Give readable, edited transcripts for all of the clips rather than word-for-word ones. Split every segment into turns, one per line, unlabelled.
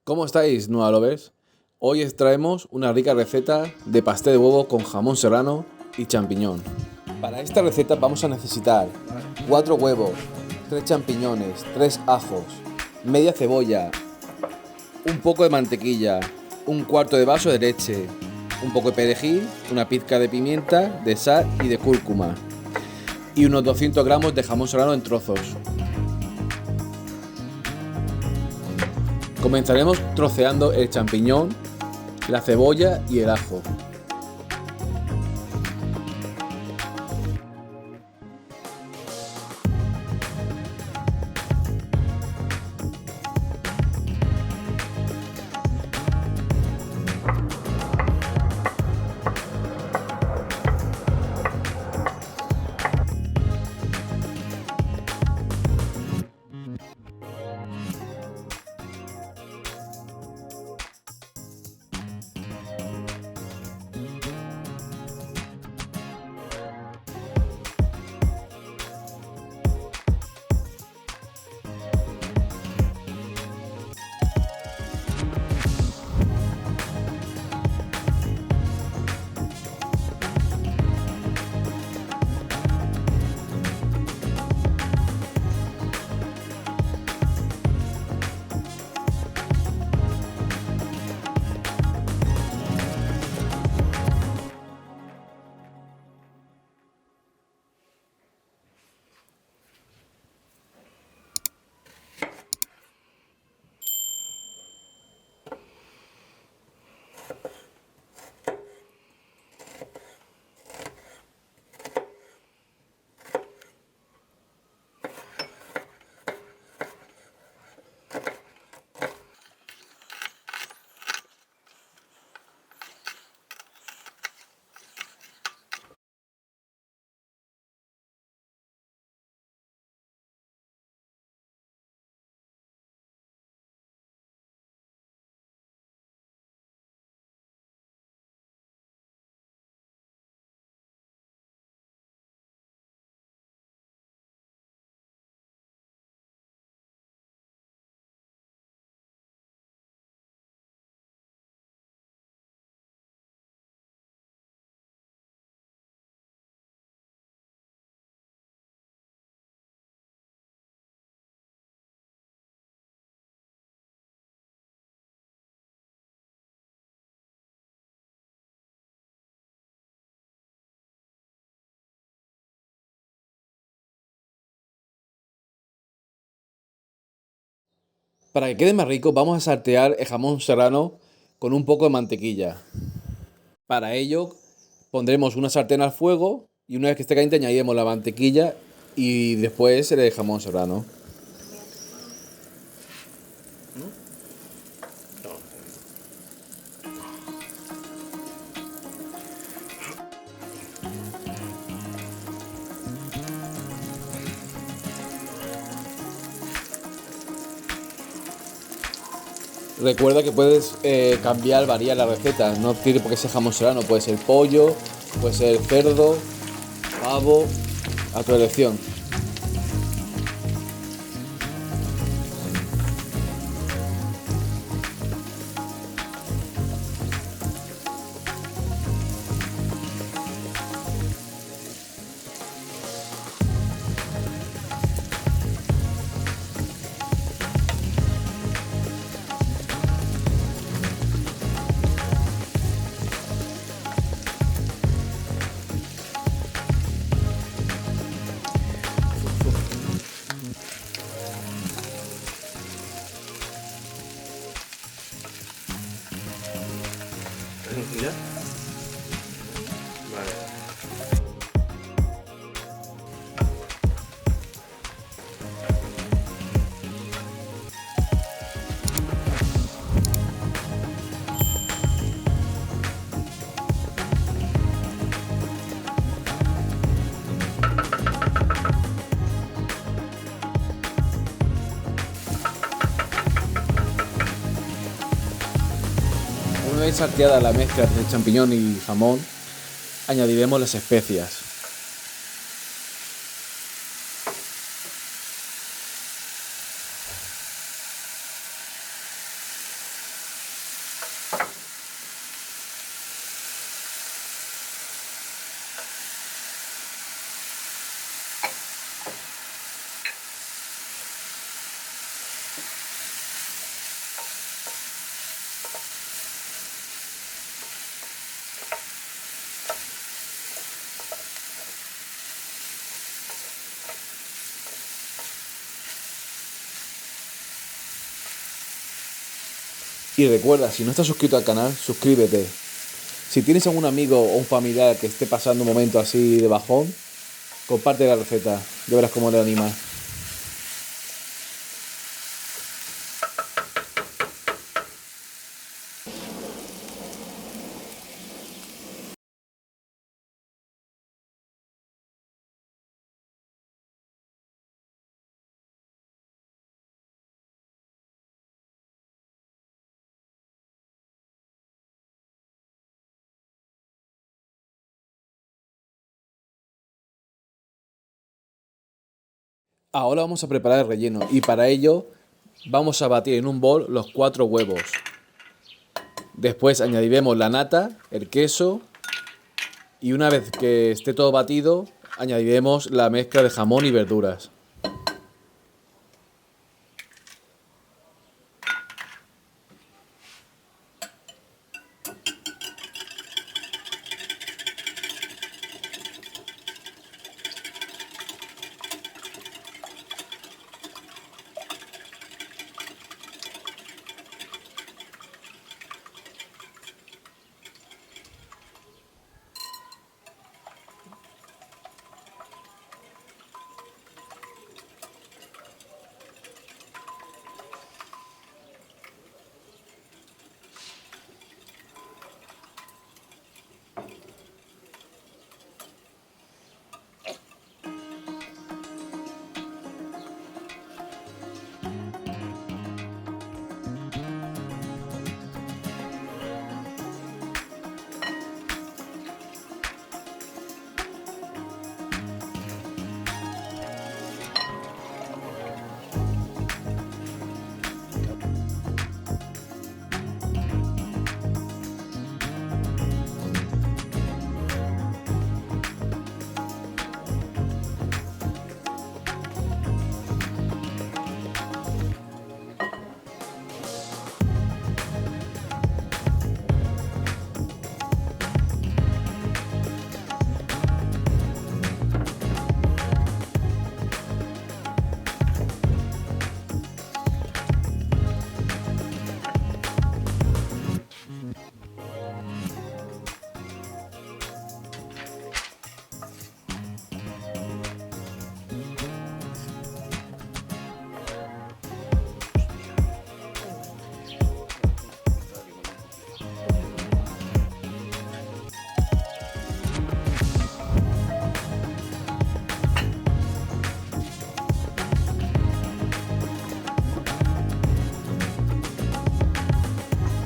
¿Cómo estáis, Nueva Lovers? Hoy os traemos una rica receta de pastel de huevo con jamón serrano y champiñón. Para esta receta vamos a necesitar 4 huevos, 3 champiñones, 3 ajos, media cebolla, un poco de mantequilla, un cuarto de vaso de leche, un poco de perejil, una pizca de pimienta, de sal y de cúrcuma y unos 200 gramos de jamón serrano en trozos. Comenzaremos troceando el champiñón, la cebolla y el ajo. Para que quede más rico vamos a saltear el jamón serrano con un poco de mantequilla. Para ello pondremos una sartén al fuego y una vez que esté caliente añadiremos la mantequilla y después el jamón serrano. Recuerda que puedes cambiar, variar la receta, no tiene por qué ser jamón serrano, puede ser pollo, puede ser cerdo, pavo, a tu elección.
¿Ya? Vale.
Una vez salteada la mezcla de champiñón y jamón, añadiremos las especias. Y recuerda, si no estás suscrito al canal, suscríbete. Si tienes algún amigo o un familiar que esté pasando un momento así de bajón, comparte la receta, ya verás cómo le anima. Ahora vamos a preparar el relleno y para ello vamos a batir en un bol los 4 huevos. Después añadiremos la nata, el queso y una vez que esté todo batido añadiremos la mezcla de jamón y verduras.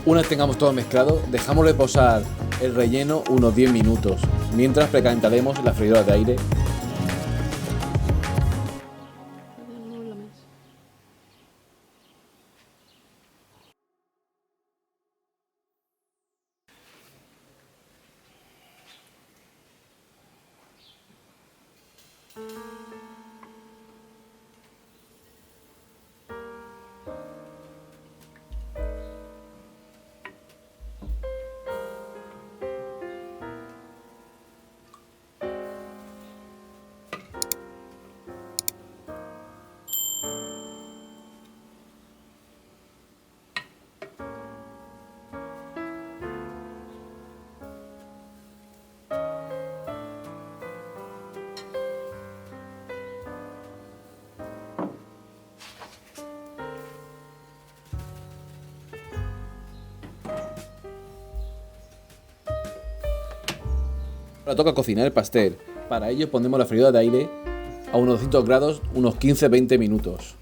Una vez tengamos todo mezclado, dejamos reposar el relleno unos 10 minutos, mientras precalentaremos la freidora de aire. Ahora toca cocinar el pastel. Para ello pondremos la freidora de aire a unos 200 grados unos 15-20 minutos.